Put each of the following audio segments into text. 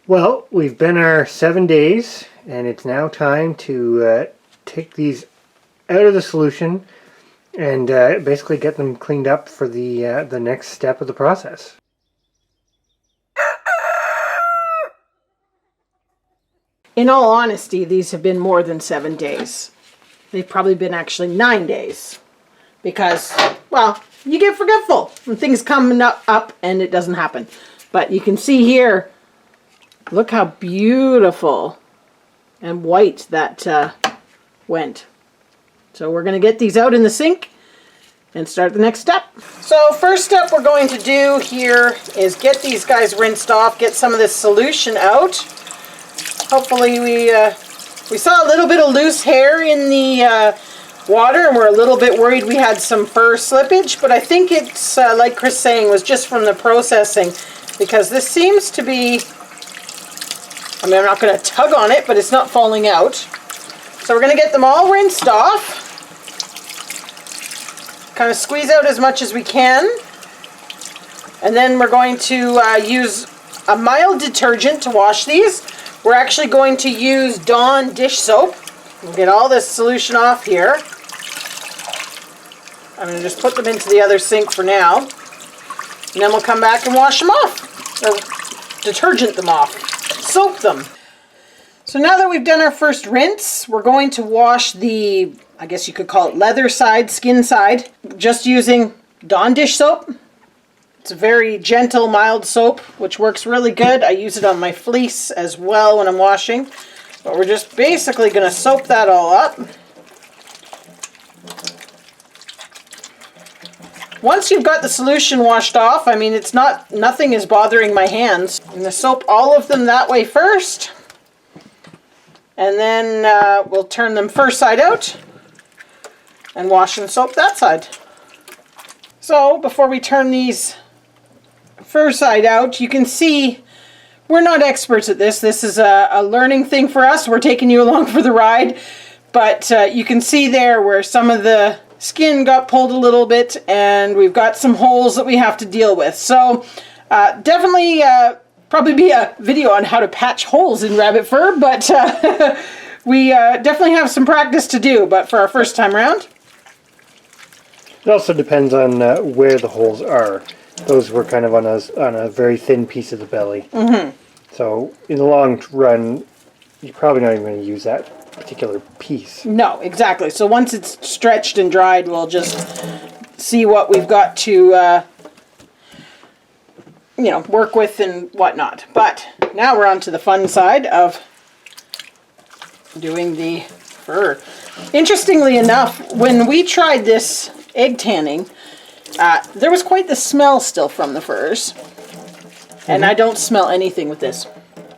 Well, we've been our 7 days, and it's now time to take these out of the solution and basically get them cleaned up for the next step of the process. In all honesty, these have been more than 7 days. They've probably been actually 9 days. Because, well, you get forgetful when things come up and it doesn't happen. But you can see here, look how beautiful and white that went. So we're going to get these out in the sink and start the next step. So first step we're going to do here is get these guys rinsed off, get some of this solution out. Hopefully we saw a little bit of loose hair in the water, and we're a little bit worried we had some fur slippage, but I think it's, like Chris saying, was just from the processing, because this seems to be, I mean, I'm not going to tug on it, but it's not falling out. So we're going to get them all rinsed off. Kind of squeeze out as much as we can. And then we're going to use a mild detergent to wash these. We're actually going to use Dawn dish soap. We'll get all this solution off here. I'm going to just put them into the other sink for now. And then we'll come back and wash them off. Or detergent them off. Soap them. So now that we've done our first rinse, we're going to wash the, I guess you could call it leather side, skin side, just using Dawn dish soap. It's a very gentle, mild soap, which works really good. I use it on my fleece as well when I'm washing. But we're just basically going to soap that all up. Once you've got the solution washed off, I mean, nothing is bothering my hands. I'm going to soap all of them that way first. And then we'll turn them first side out and wash and soap that side. So before we turn these first side out, you can see we're not experts at this. This is a learning thing for us. We're taking you along for the ride. But you can see there where some of the skin got pulled a little bit, and we've got some holes that we have to deal with. So definitely probably be a video on how to patch holes in rabbit fur, but we definitely have some practice to do. But for our first time around, It also depends on where the holes are. Those were kind of on a very thin piece of the belly. Mm-hmm. So in the long run, you're probably not even going to use that particular piece. No, exactly. So once it's stretched and dried, we'll just see what we've got to work with and whatnot. But now we're on to the fun side of doing the fur. Interestingly enough, when we tried this egg tanning, there was quite the smell still from the furs. And I don't smell anything with this.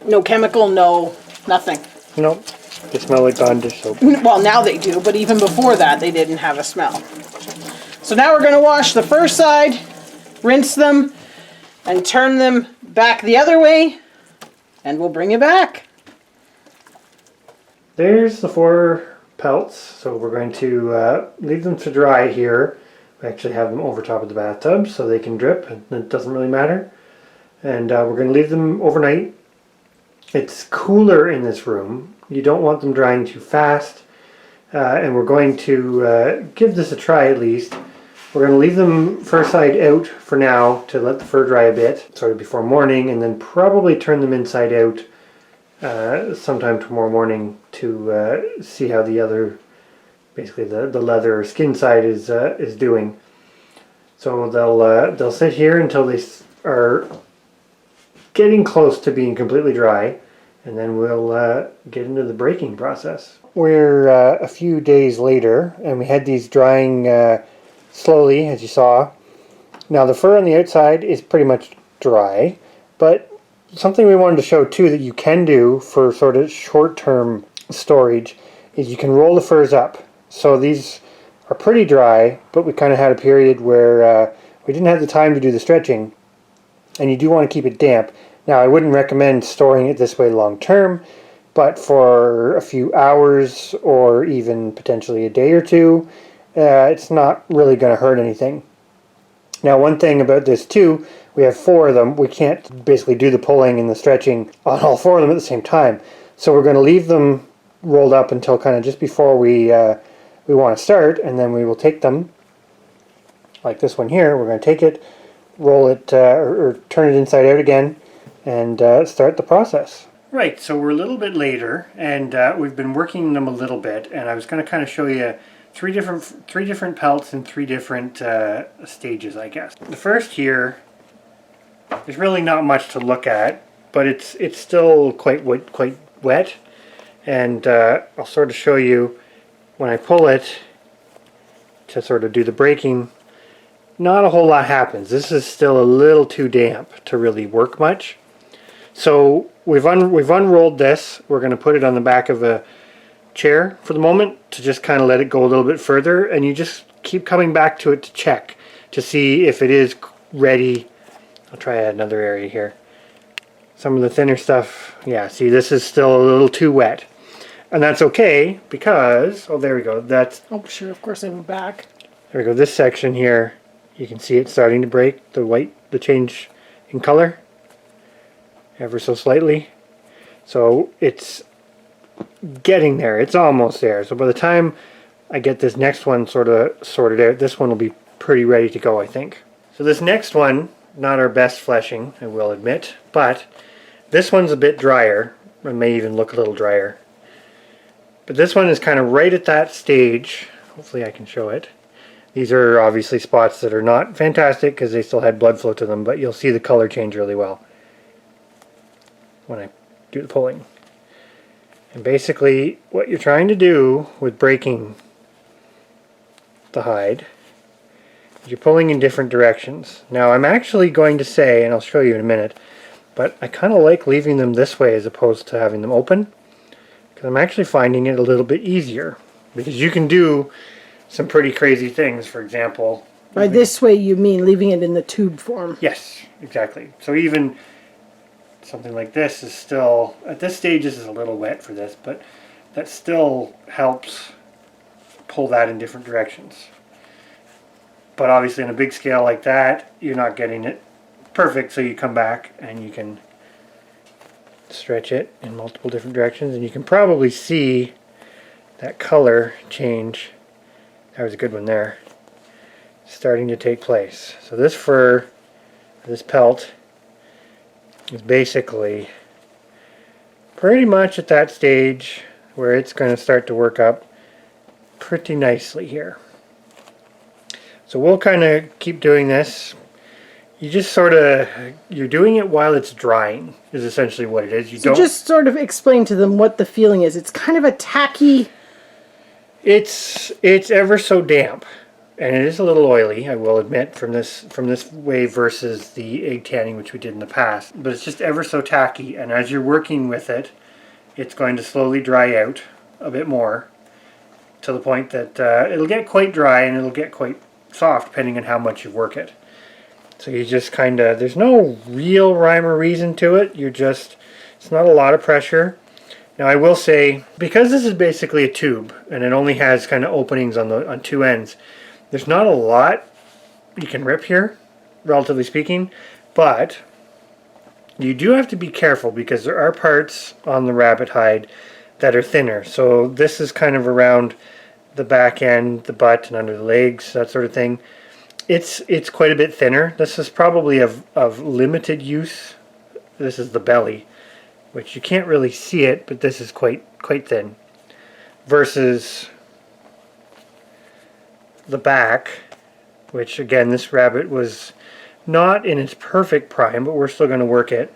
No chemical, no nothing. Nope. They smell like Dawn dish soap. Well, now they do, but even before that, they didn't have a smell. So now we're going to wash the fur side, rinse them, and turn them back the other way, and we'll bring you back. There's the 4 pelts, so we're going to leave them to dry here. We actually have them over top of the bathtub so they can drip, and it doesn't really matter. And we're going to leave them overnight. It's cooler in this room. You don't want them drying too fast, and we're going to give this a try at least. We're going to leave them fur side out for now to let the fur dry a bit, sort of before morning, and then probably turn them inside out sometime tomorrow morning to see how the other, basically the leather or skin side is doing. So they'll sit here until they are getting close to being completely dry, and then we'll get into the breaking process. We're a few days later, and we had these drying slowly, as you saw. Now the fur on the outside is pretty much dry, but something we wanted to show too that you can do for sort of short-term storage is you can roll the furs up. So these are pretty dry, but we kind of had a period where we didn't have the time to do the stretching, and you do want to keep it damp. Now I wouldn't recommend storing it this way long term, but for a few hours or even potentially a day or two, it's not really going to hurt anything. Now one thing about this too, we have 4 of them, we can't basically do the pulling and the stretching on all 4 of them at the same time. So we're going to leave them rolled up until kind of just before we want to start, and then we will take them, like this one here, we're going to take it, roll it, or turn it inside out again, and start the process. Right, so we're a little bit later, and we've been working them a little bit, and I was going to kind of show you three different pelts in 3 different stages, I guess. The first here, there's really not much to look at, but it's still quite wet, and I'll sort of show you when I pull it to sort of do the breaking. Not a whole lot happens. This is still a little too damp to really work much. So we've unrolled this. We're going to put it on the back of a chair for the moment to just kind of let it go a little bit further, and you just keep coming back to it to check to see if it is ready. I'll try another area here. Some of the thinner stuff, yeah, see, this is still a little too wet. And that's okay because, oh, there we go. That's, Oh, sure, of course I went back. there we go. This section here, you can see it starting to break, the change in color, ever so slightly. So it's getting there. It's almost there. So by the time I get this next one sort of sorted out, this one will be pretty ready to go, I think. So this next one, not our best fleshing, I will admit, but this one's a bit drier. It may even look a little drier. But this one is kind of right at that stage. Hopefully I can show it. These are obviously spots that are not fantastic because they still had blood flow to them, but you'll see the color change really well when I do the pulling. And basically what you're trying to do with breaking the hide is you're pulling in different directions. Now I'm actually going to say, and I'll show you in a minute, but I kind of like leaving them this way as opposed to having them open, because I'm actually finding it a little bit easier, because you can do some pretty crazy things. For example, By this way you mean leaving it in the tube form. yes, exactly. So even something like this is still, at this stage this is a little wet for this, but that still helps pull that in different directions. But obviously on a big scale like that, you're not getting it perfect, so you come back and you can stretch it in multiple different directions, and you can probably see that color change. That was a good one there. Starting to take place. So this fur, this pelt, is basically pretty much at that stage where it's going to start to work up pretty nicely here. So we'll kind of keep doing this. You just sort of, you're doing it while it's drying is essentially what it is. You So don't just sort of explain to them what the feeling is. It's kind of a tacky... It's ever so damp, and it is a little oily, I will admit, from this way versus the egg tanning which we did in the past. But it's just ever so tacky, and as you're working with it, it's going to slowly dry out a bit more to the point that it'll get quite dry and it'll get quite soft depending on how much you work it. So you just kind of, there's no real rhyme or reason to it. It's not a lot of pressure. Now I will say, because this is basically a tube and it only has kind of openings on 2 ends, there's not a lot you can rip here, relatively speaking, but you do have to be careful because there are parts on the rabbit hide that are thinner. So this is kind of around the back end, the butt, and under the legs, that sort of thing. It's quite a bit thinner. This is probably of limited use. This is the belly, which you can't really see it, but this is quite thin. Versus the back, which again, this rabbit was not in its perfect prime, but we're still going to work it.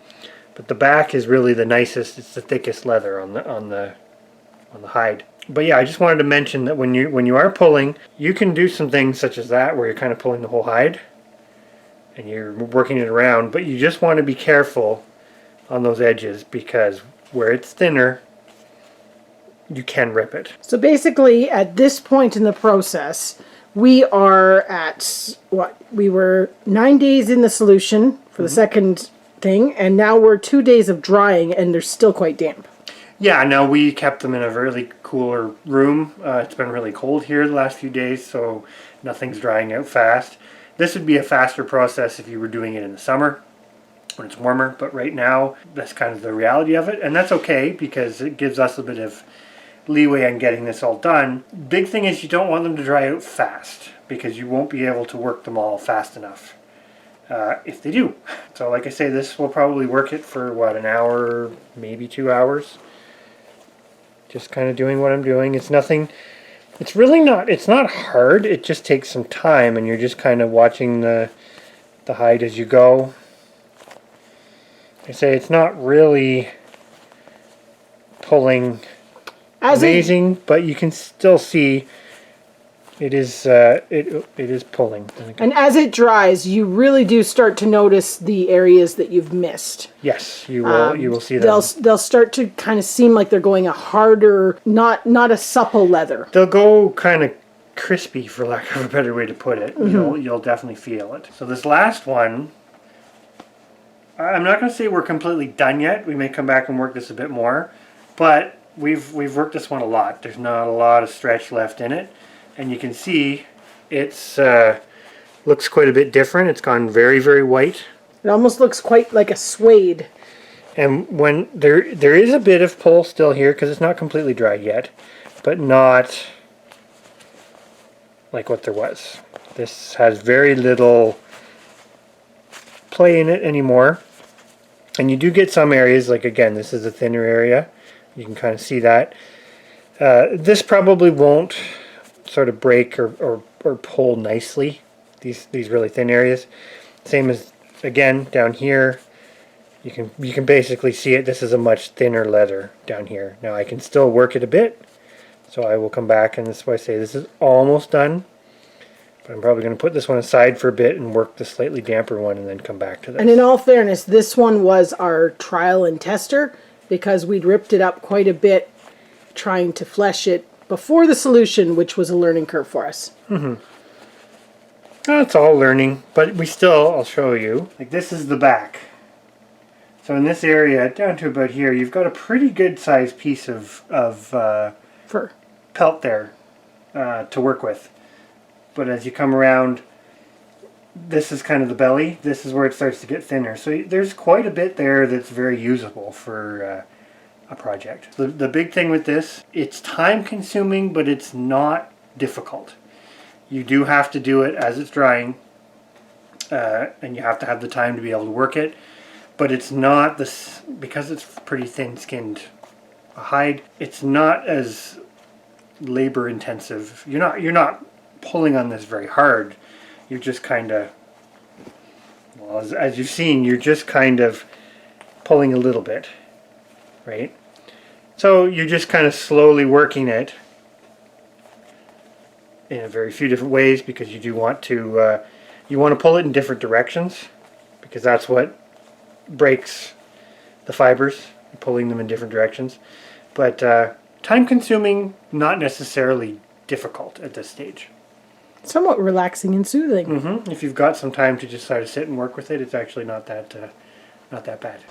But the back is really the nicest. It's the thickest leather on the hide. But yeah, I just wanted to mention that when you are pulling, you can do some things such as that where you're kind of pulling the whole hide and you're working it around, but you just want to be careful on those edges because where it's thinner, you can rip it. So basically, at this point in the process, we are at, we were 9 days in the solution for the second thing, and now we're 2 days of drying, and they're still quite damp. Yeah, now we kept them in a really cooler room. It's been really cold here the last few days, so nothing's drying out fast. This would be a faster process if you were doing it in the summer when it's warmer, but right now that's kind of the reality of it, and that's okay because it gives us a bit of leeway on getting this all done. Big thing is you don't want them to dry out fast because you won't be able to work them all fast enough if they do. So like I say, this will probably work it for what, an hour, maybe 2 hours. Just kind of doing what I'm doing. It's nothing, it's really not, it's not hard, it just takes some time and you're just kind of watching the hide as you go. I say it's not really pulling amazing, but you can still see it is it is pulling. And as it dries, you really do start to notice the areas that you've missed. Yes, you will see that. They'll start to kind of seem like they're going a harder, not a supple leather. They'll go kind of crispy, for lack of a better way to put it. You'll definitely feel it. So this last one, I'm not going to say we're completely done yet. We may come back and work this a bit more, but we've worked this one a lot. There's not a lot of stretch left in it, and you can see it's looks quite a bit different. It's gone very, very white. It almost looks quite like a suede. And when there is a bit of pull still here because it's not completely dry yet, but not like what there was. This has very little play in it anymore. And you do get some areas, like again, this is a thinner area. You can kind of see that. This probably won't sort of break or pull nicely, these really thin areas. Same as, again, down here. You can basically see it. This is a much thinner leather down here. Now I can still work it a bit. So I will come back, and this is why I say this is almost done. But I'm probably going to put this one aside for a bit and work the slightly damper one and then come back to this. And in all fairness, this one was our trial and tester because we'd ripped it up quite a bit trying to flesh it before the solution, which was a learning curve for us. It's all learning, but we still, I'll show you. Like this is the back. So in this area, down to about here, you've got a pretty good sized piece of Fur. Pelt there to work with. But as you come around, this is kind of the belly. This is where it starts to get thinner. So there's quite a bit there that's very usable for a project. The big thing with this, it's time consuming, but it's not difficult. You do have to do it as it's drying, and you have to have the time to be able to work it. But it's not this, because it's pretty thin-skinned hide, it's not as labor intensive. You're not pulling on this very hard. You're just kind of, well, as you've seen, you're just kind of pulling a little bit, right? So you're just kind of slowly working it in a very few different ways because you do want to pull it in different directions because that's what breaks the fibers, pulling them in different directions. But time consuming, not necessarily difficult at this stage. Somewhat relaxing and soothing. If you've got some time to just sort of sit and work with it, it's actually not that bad.